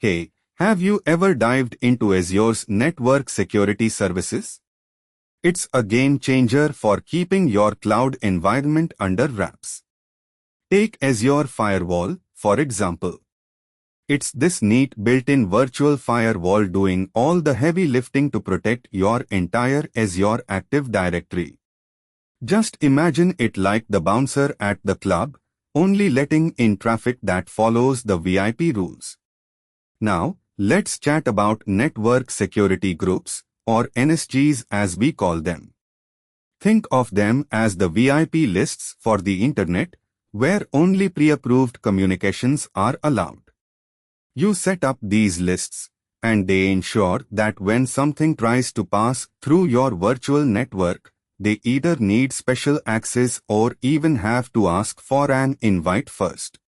Hey, have you ever dived into Azure's network security services? It's a game changer for keeping your cloud environment under wraps. Take Azure Firewall, for example. It's this neat built-in virtual firewall doing all the heavy lifting to protect your entire Azure Active Directory. Just imagine it like the bouncer at the club, only letting in traffic that follows the VIP rules. Now, let's chat about network security groups, or NSGs as we call them. Think of them as the VIP lists for the internet, where only pre-approved communications are allowed. You set up these lists, and they ensure that when something tries to pass through your virtual network, they either need special access or even have to ask for an invite first.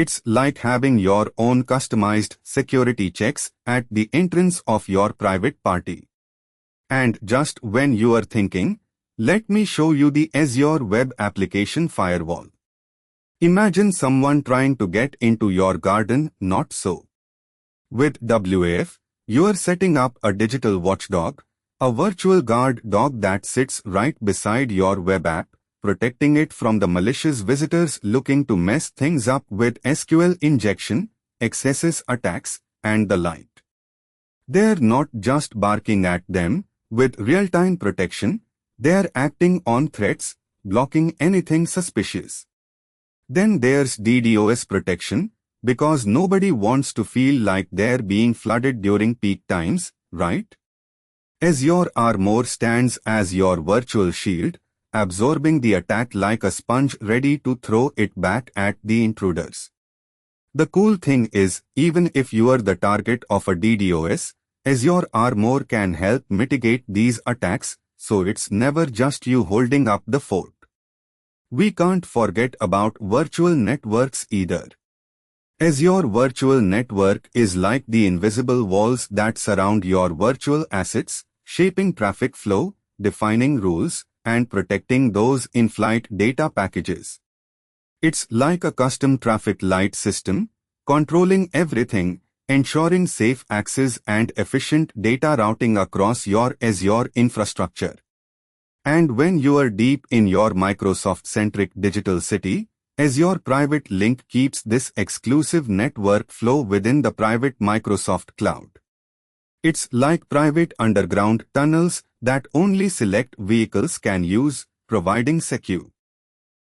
It's like having your own customized security checks at the entrance of your private party. And just when you are thinking, let me show you the Azure Web Application Firewall. Imagine someone trying to get into your garden, not so. With WAF, you are setting up a digital watchdog, a virtual guard dog that sits right beside your web app, protecting it from the malicious visitors looking to mess things up with SQL injection, XSS attacks, and the like. They're not just barking at them with real-time protection, they're acting on threats, blocking anything suspicious. Then there's DDoS protection, because nobody wants to feel like they're being flooded during peak times, right? Azure Armor stands as your virtual shield, absorbing the attack like a sponge ready to throw it back at the intruders. The cool thing is, even if you are the target of a DDoS, Azure Armor can help mitigate these attacks, so it's never just you holding up the fort. We can't forget about virtual networks either. Azure Virtual Network is like the invisible walls that surround your virtual assets, shaping traffic flow, defining rules, and protecting those in-flight data packages. It's like a custom traffic light system, controlling everything, ensuring safe access and efficient data routing across your Azure infrastructure. And when you are deep in your Microsoft-centric digital city, Azure Private Link keeps this exclusive network flow within the private Microsoft cloud. It's like private underground tunnels that only select vehicles can use, providing secure